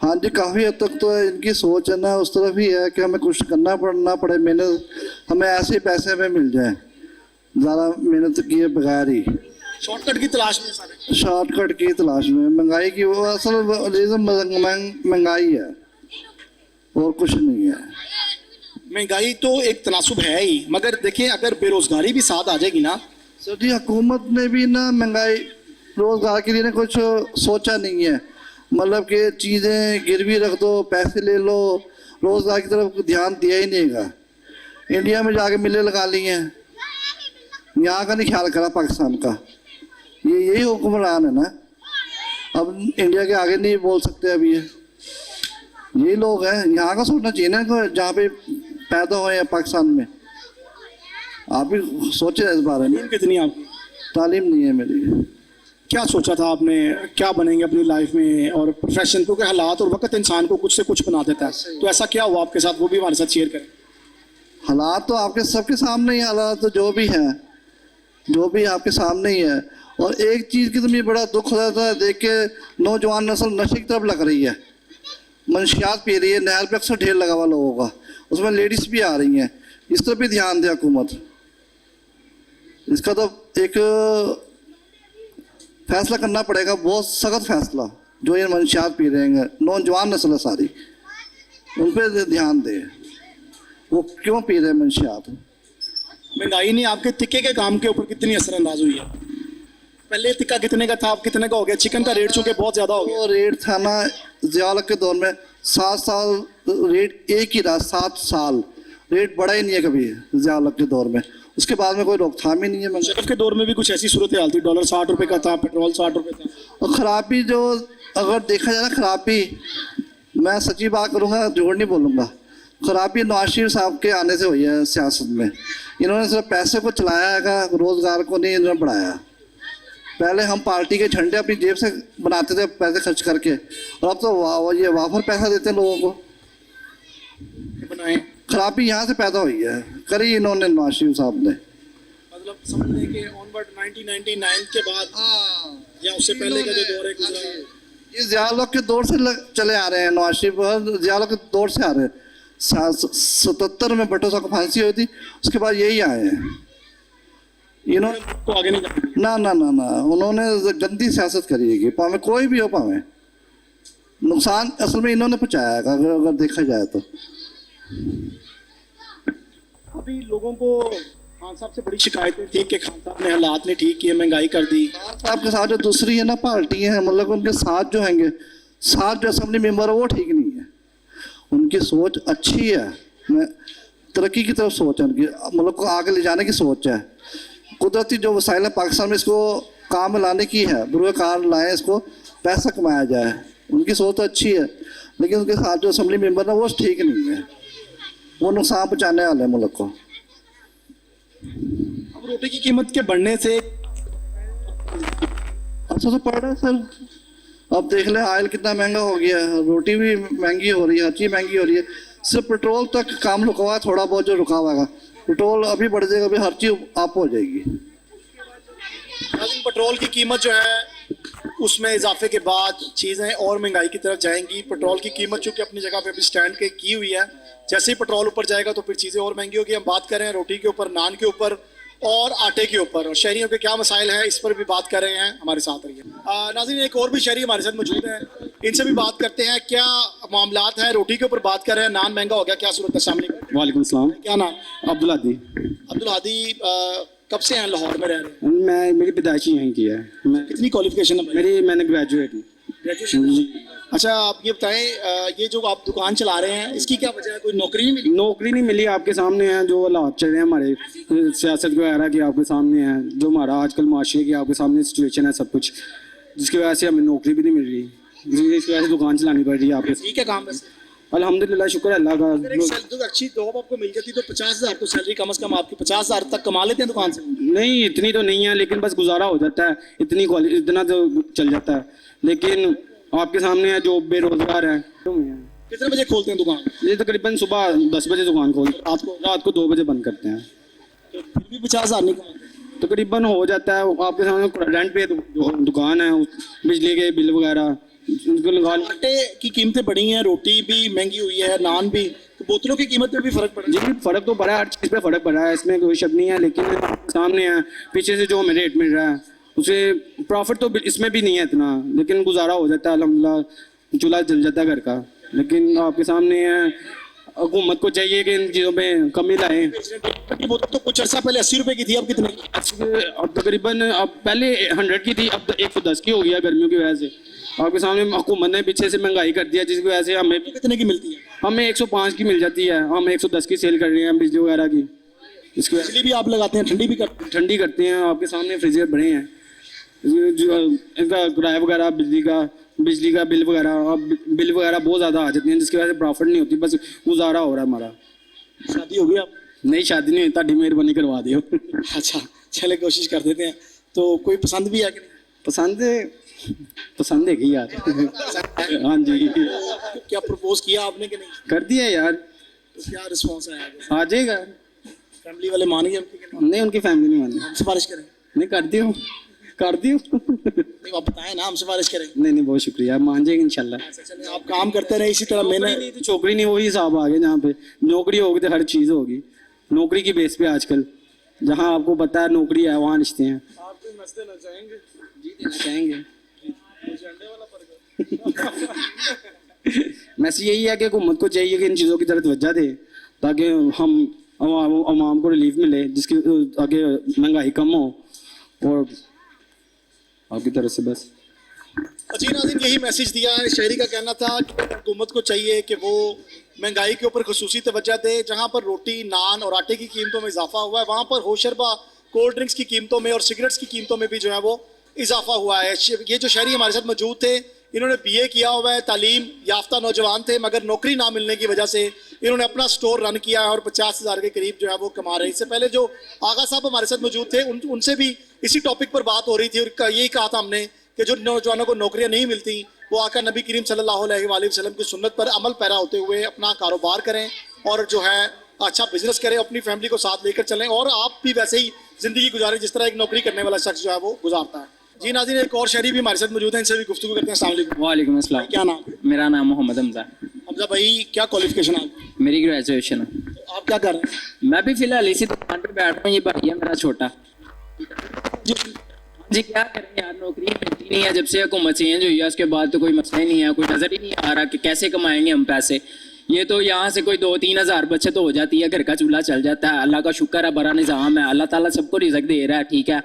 हाँ जी, काफ़ी हद तक तो इनकी सोच है ना उस तरफ ही है कि हमें कुछ करना ना पड़े, मेहनत हमें ऐसे पैसे में मिल जाए, ज़्यादा मेहनत किए बगैर ही। शॉर्टकट की तलाश में सारे, शॉर्टकट की तलाश में। महंगाई की वो असल रीज़न महंगाई है और कुछ नहीं है। महंगाई तो एक तनासुब है ही, मगर देखिए अगर बेरोजगारी भी साथ आ जाएगी ना। सर जी, हुकूमत ने भी ना महंगाई रोजगार के लिए ना कुछ सोचा नहीं है, मतलब कि चीज़ें गिरवी रख दो, पैसे ले लो, रोजगार की तरफ ध्यान दिया ही नहीं गा। इंडिया में जाके मिलें लगा ली हैं, यहाँ का नहीं ख्याल करा पाकिस्तान का। यही हुक्मरान है ना, अब इंडिया के आगे नहीं बोल सकते अभी ये लोग हैं। यहाँ का सोचना चाहिए ना, जहाँ पे पैदा हुए हैं पाकिस्तान में। आप भी सोचे इस बारे में। कितनी आपकी तालीम नहीं है मेरी। क्या सोचा था आपने, क्या बनेंगे अपनी लाइफ में और प्रोफेशन? क्योंकि हालात और वक्त इंसान को कुछ से कुछ बना देता है, तो ऐसा क्या हुआ आपके साथ, वो भी हमारे साथ शेयर करें। हालात तो आपके सबके सामने ही, हालात तो जो भी हैं, जो भी आपके सामने ही है। और एक चीज़ की तो मुझे बड़ा दुख हो जाता है देख के, नौजवान नस्ल नशे की तरफ लग रही है, मंशियात पी रही है, नहर पे अक्सर ढेर लगा हुआ लोगों का, उसमें लेडीज़ भी आ रही हैं। इस तरफ भी ध्यान दे हुकूमत। इसका तो एक फैसला करना पड़ेगा, बहुत सख्त फैसला। जो ये मंशियात पी रहे हैं नौजवान नस्ल सारी, उन पर ध्यान दे, वो क्यों पी रहे हैं मंशियात। महंगाई ने आपके टिक्के के काम के ऊपर कितनी असरअंदाज हुई है? पहले टिक्का कितने का था, अब कितने का हो गया? चिकन का रेट चूंकि बहुत ज्यादा हो गया। वो रेट था ना ज़ियाउल के दौर में 7 साल रेट एक ही रहा, 7 साल रेट बढ़ा ही नहीं है कभी ज़ियाउल के दौर में। उसके बाद में कोई रोकथाम ही नहीं है। शरीफ के दौर में भी कुछ ऐसी सूरत हाल थी, डॉलर 60 रुपए का था, पेट्रोल 60 रुपए था। और ख़राबी जो अगर देखा जाए ना, ख़राबी मैं सच्ची बात करूँगा, झूठ नहीं बोलूँगा, ख़राबी नवाज शरीफ साहब के आने से हुई है सियासत में। इन्होंने सिर्फ पैसे को चलाया है, रोज़गार को नहीं इन्होंने बढ़ाया। पहले हम पार्टी के झंडे अपनी जेब से बनाते थे पैसे खर्च करके, और अब तो ये वाफर पैसा देते हैं लोगों को। बनाए खराबी यहाँ से पैदा हुई है, करी इन्होंने नवाज शरीफ साहब ने। मतलब समझ लें कि ऑनवर्ड 1999 के बाद या उससे पहले का जो दौर है गुजरा है, ये ज़ियाउल के दौर से चले आ रहे हैं। नवाज शरीफ ज़ियाउल के दौर से आ रहे हैं। 77 में भट्टो साहब को फांसी हुई थी, उसके बाद यही आए हैं। इन्होंने तो आगे नहीं जाना। ना ना ना ना उन्होंने गंदी सियासत करी है, पावे कोई भी हो, पावे नुकसान असल में इन्होंने पहुँचाया है अगर देखा जाए तो। अभी लोगों को खान साहब से बड़ी शिकायतें थी कि खान साहब ने हालात ने ठीक किए, महंगाई कर दी। साहब के साथ जो दूसरी है ना पार्टी है, मतलब उनके साथ जो हैंगे, साथ जो असेंबली मेंबर है वो ठीक नहीं है। उनकी सोच अच्छी है, मैं तरक्की की तरफ सोच है उनकी, मुल्क को आगे ले जाने की सोच है। कुदरती जो वसाइल है पाकिस्तान में, इसको काम में लाने की है, बुरे कार लाएँ, इसको पैसा कमाया जाए। उनकी सोच तो अच्छी है, लेकिन उनके साथ जो असेंबली मेंबर है वो ठीक नहीं है। वो नुकसान पहुँचाने वाले हैं मुल्क को। अब रोटी की कीमत के बढ़ने से अच्छा तो पड़ रहा है सर। अब देख ले ऑयल कितना महंगा हो गया है, रोटी भी महंगी हो रही है, हर चीज़ महंगी हो रही है। सिर्फ पेट्रोल तक काम रुका हुआ है, थोड़ा बहुत जो रुका हुआ है। पेट्रोल अभी बढ़ जाएगा, अभी हर चीज़ अप हो जाएगी। लेकिन पेट्रोल की कीमत जो है उसमें इजाफे के बाद चीज़ें और महंगाई की तरफ जाएंगी। पेट्रोल की कीमत चूंकि अपनी जगह पे अभी स्टैंड के की हुई है, जैसे ही पेट्रोल ऊपर जाएगा तो फिर चीज़ें और महंगी होगी। हम बात कर रहे हैं रोटी के ऊपर, नान के ऊपर और आटे के ऊपर, और शहरियों के क्या मसाइल हैं इस पर भी बात कर रहे हैं। हमारे साथ रहिए। नाज़रीन, एक और भी शहरी हमारे साथ मौजूद हैं, इनसे भी बात करते हैं क्या मामलात हैं। रोटी के ऊपर बात कर रहे हैं, नान महंगा हो गया, क्या सूरत है सामने? वालेकुम सलाम। क्या नाम? अब्दुल हादी। अब्दुल हादी, कब से हैं लाहौर में रह रहे हैं? मैं मेरी पैदाइश यहीं की है। मैं कितनी क्वालिफिकेशन है? मैंने ग्रेजुएट हूँ। ग्रेजुएशन। अच्छा, आप ये बताएं, ये जो आप दुकान चला रहे हैं इसकी क्या वजह है? कोई नौकरी नहीं मिली? नौकरी नहीं मिली। आपके सामने है जो हालात चल रहे हैं हमारे सियासत वगैरह की, आपके सामने है जो हमारा आजकल माशरे की आपके सामने सिचुएशन है सब कुछ, जिसकी वजह से हमें नौकरी भी नहीं मिल रही, जिसकी वजह से दुकान चलानी पड़ रही है आपके। ठीक है काम वैसे? अल्हम्दुलिल्लाह, शुक्र अल्लाह का। अगर एक सैलरी तो अच्छी जॉब आपको मिल जाती तो 50,000 तो सैलरी कम से कम आपकी 50,000 तक कमा लेते हैं दुकान से? नहीं, इतनी तो नहीं है, लेकिन बस गुजारा हो जाता है, इतना तो चल जाता है। लेकिन आपके सामने है जो बेरोजगार है। कितने बजे खोलते हैं दुकान? ये तकरीबन सुबह 10 बजे दुकान खोलते हैं, रात को 2 बजे बंद करते हैं। तो फिर भी 50,000 नहीं कमाते? तकरीबन हो जाता है। आपके सामने रेंट पे जो दुकान है, बिजली के बिल वगैरह उनको लगा। आटे की कीमतें बढ़ी हैं, रोटी भी महंगी हुई है, नान भी, तो बोतलों की कीमत में भी फर्क पड़ा? जी, फर्क तो पड़ा है, हर चीज़ पे फर्क पड़ा है, इसमें कोई शक नहीं है। लेकिन सामने है पीछे से जो हमें रेट मिल रहा है उसे प्रॉफिट तो इसमें भी नहीं है इतना, लेकिन गुजारा हो जाता है अल्हम्दुलिल्लाह, चूल्हा जल जाता है घर का। लेकिन आपके सामने है हुकूमत को चाहिए कि इन चीज़ों पे कमी लाए। बोतल तो कुछ अर्सा पहले 80 रुपए की थी, अब कितने की? अब तकरीबन अब पहले 100 की थी, अब 110 की हो गया गर्मियों की वजह से। आपके सामने हुकूमत ने पीछे से महंगाई कर दिया, जिसकी वजह से हमें कितने की मिलती है? हमें 105 की मिल जाती है, हम 110 की सेल कर रहे हैं बिजली वगैरह की। इसकी वजह बिजली भी आप लगाते हैं, ठंडी भी करते हैं? ठंडी करते हैं। आपके सामने फ्रिजर बड़े हैं, जो इनका किराया वगैरह, बिजली का बिल वगैरह, अब बिल वगैरह बहुत ज़्यादा आ जाते हैं, जिसकी वजह से प्रॉफिट नहीं होती, बस गुजारा हो रहा है हमारा। शादी हो गई आप? नहीं, शादी नहीं हुई, ताड़ी मेहरबानी करवा दियो। अच्छा, चले कोशिश कर देते हैं। तो कोई पसंद भी है कि नहीं? पसंद है कि यार। हाँ जी। क्या प्रपोज किया आपने कि नहीं? कर दिया यार। तो क्या रिस्पॉन्स आया? आ जाएगा। फैमिली वाले मान गए उनकी कि नहीं? नहीं, उनकी फैमिली नहीं मानी। हम सिफारिश करें? नहीं, कर दियो। नहीं, आप बताएं ना, हम सिफारिश करें। नहीं, बहुत शुक्रिया, मान जाएंगे इंशाल्लाह। चलिए, आप काम करते रहे इसी तरह। मैंने तो छोकरी नहीं, वही हिसाब आ गया। जहाँ पे नौकरी होगी तो हर चीज़ होगी, नौकरी की बेस पे आजकल जहाँ आपको पता है नौकरी है वहाँ रिश्ते हैं। आप भी मस्ते ना चाहेंगे? जी, देना चाहेंगे। मैसेज यही है कि हुकूमत को चाहिए कि इन चीज़ों की तरफ तवज्जो दे, ताकि हम अवाम को रिलीफ मिले, जिसकी आगे महंगाई कम हो। और आपकी तरफ से बस जी नाज़रीन, यही मैसेज दिया है। शहरी का कहना था कि हुकूमत को चाहिए कि वो महंगाई के ऊपर खुसूसी तवज्जो दे। जहाँ पर रोटी, नान और आटे की कीमतों में इजाफा हुआ है, वहाँ पर होशरबा कोल्ड ड्रिंक्स की कीमतों में और सिगरेट्स की कीमतों में भी जो है वो इजाफा हुआ है। ये जो शहरी हमारे साथ मौजूद थे, इन्होंने BA किया हुआ है, तालीम याफ्ता नौजवान थे, मगर नौकरी ना मिलने की वजह से इन्होंने अपना स्टोर रन किया है और 50,000 के करीब जो है वो कमा रहे हैं। इससे पहले जो आगा साहब हमारे साथ मौजूद थे, उनसे भी इसी टॉपिक पर बात हो रही थी और यही कहा था हमने कि जो नौजवानों को नौकरियां नहीं मिलती, वो आका नबी करीम सल्लल्लाहु अलैहि वसल्लम की सुन्नत पर अमल पैरा होते हुए अपना कारोबार करें और जो है अच्छा बिजनेस करें, अपनी फैमिली को साथ लेकर चलें और आप भी वैसे ही जिंदगी गुजारें जिस तरह एक नौकरी करने वाला शख्स जो है वो गुजारता है। जी नाज़रीन, एक और शहरी भी हमारे साथ मौजूद हैं, इनसे भी गुफ्तगू करते हैं। अस्सलाम वालेकुम। वालेकुम अस्सलाम। क्या नाम? मेरा नाम मोहम्मद हमजा। हमजा भाई, क्या क्वालिफिकेशन है आपकी? मेरी ग्रेजुएशन है। तो आप क्या कर रहे हैं? मैं भी फिलहाल इसी दुकान पर बैठ रहा हूँ, ये भाई है मेरा छोटा। जी क्या करें यार, नौकरी मिलती नहीं है। जब से हुकूमत चेंज हुई है उसके बाद तो कोई मसला ही नहीं है, कोई नज़र ही नहीं आ रहा कि कैसे कमाएंगे हम पैसे। ये तो यहाँ से कोई 2-3 हज़ार बचत हो जाती है, घर का चूल्हा चल जाता है। अल्लाह का शुक्र है, बड़ा निज़ाम है, अल्लाह ताला सबको रिज़्क दे रहा है, ठीक है।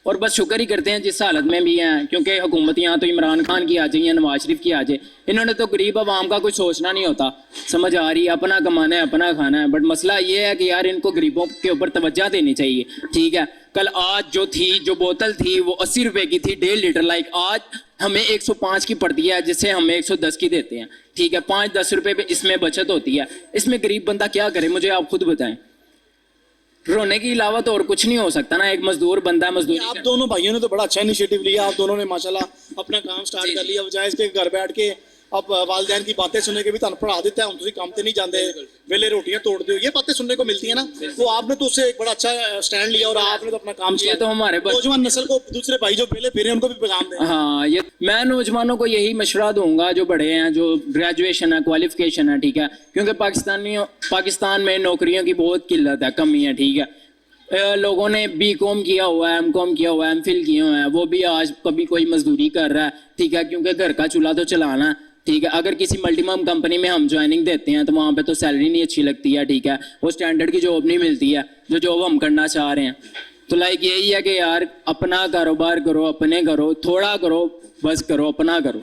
और बस शुक्र ही करते हैं जिस हालत में भी हैं, क्योंकि हुकूमत यहाँ तो इमरान खान की आ जाए या नवाज शरीफ की आ जाए, इन्होंने तो गरीब आवाम का कुछ सोचना नहीं होता। समझ आ रही है, अपना कमाना है, अपना खाना है। बट मसला ये है कि यार इनको गरीबों के ऊपर तवज्जो देनी चाहिए, ठीक है। कल आज जो बोतल थी वो 80 रुपए की थी 1.5 लीटर, लाइक आज हमें 105 की पड़ती है जिससे हमें 110 की देते हैं, ठीक है, 5-10 रुपए पे इसमें बचत होती है। इसमें गरीब बंदा क्या करे, मुझे आप खुद बताएं। रोने के अलावा तो और कुछ नहीं हो सकता ना। एक मजदूर बंदा है, मजदूरी आप दोनों भाइयों ने तो बड़ा अच्छा इनिशिएटिव लिया, आप दोनों ने माशाल्लाह अपना काम स्टार्ट कर लिया, बजाय इसके घर बैठ के अब वालदैन की बातें सुनने के भी तुम पढ़ा देता है, हम तुम काम ते नहीं जाते, वेले रोटियां तोड़ दो, ये बातें सुनने को मिलती है ना। तो आपने तो उससे एक बड़ा अच्छा स्टैंड लिया और आपने तो अपना काम किया। ये तो हमारे नौजवान नस्ल को, दूसरे भाई जो वेले फिरे उनको भी पैगाम दें। हाँ, ये मैं नौजवानों को यही मशवरा दूंगा जो बड़े हैं, जो ग्रेजुएशन है, क्वालिफिकेशन है, ठीक है, क्योंकि पाकिस्तान में नौकरियों की बहुत किल्लत है, कमी है, ठीक है। लोगों ने B.Com किया हुआ है, M.Com किया हुआ है, M.Phil किए हुए हैं, वो भी आज कभी कोई मजदूरी कर रहा है, ठीक है, क्योंकि घर का चूल्हा तो चलाना है, ठीक है। अगर किसी मल्टीमम कंपनी में हम ज्वाइनिंग देते हैं तो वहाँ पे तो सैलरी नहीं अच्छी लगती है, ठीक है, वो स्टैंडर्ड की जॉब नहीं मिलती है जो जॉब हम करना चाह रहे हैं। तो लाइक यही है कि यार अपना कारोबार करो, अपने करो, थोड़ा करो, बस करो, अपना करो,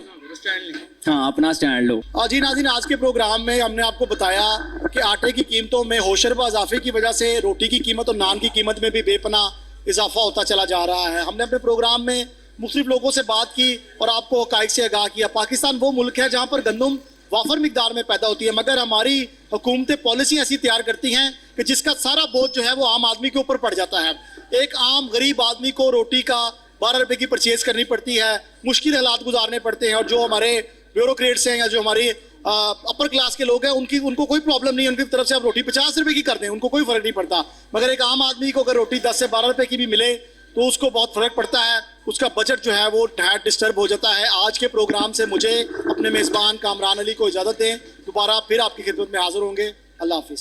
हाँ, अपना स्टैंड लो। जी नाज़रीन, आज के प्रोग्राम में हमने आपको बताया कि आटे की कीमतों में होशरबा इजाफे की वजह से रोटी की कीमत और नान की कीमत में भी बेपनाह इजाफा होता चला जा रहा है। हमने अपने प्रोग्राम में मुख्तलिफ लोगों से बात की और आपको हक़ाइक़ से आगाह किया। पाकिस्तान वो मुल्क है जहाँ पर गंदम वाफर मिकदार में पैदा होती है, मगर हमारी हुकूमतें पॉलिसी ऐसी तैयार करती हैं कि जिसका सारा बोझ जो है वो आम आदमी के ऊपर पड़ जाता है। एक आम गरीब आदमी को रोटी का 12 रुपए की परचेज करनी पड़ती है, मुश्किल हालात गुजारने पड़ते हैं, और जो हमारे ब्यूरोक्रेट्स हैं या जो हमारी अपर क्लास के लोग हैं उनको कोई प्रॉब्लम नहीं है, उनकी तरफ से आप रोटी 50 रुपए की कर दें, उनको कोई फर्क नहीं पड़ता। मगर एक आम आदमी को अगर रोटी 10 से 12 रुपए की भी मिले तो उसको बहुत फर्क पड़ता है, उसका बजट जो है वो डिस्टर्ब हो जाता है। आज के प्रोग्राम से मुझे अपने मेज़बान कामरान अली को इजाज़त दें, दोबारा फिर आपकी खिदमत में हाजिर होंगे। अल्लाह हाफिज़।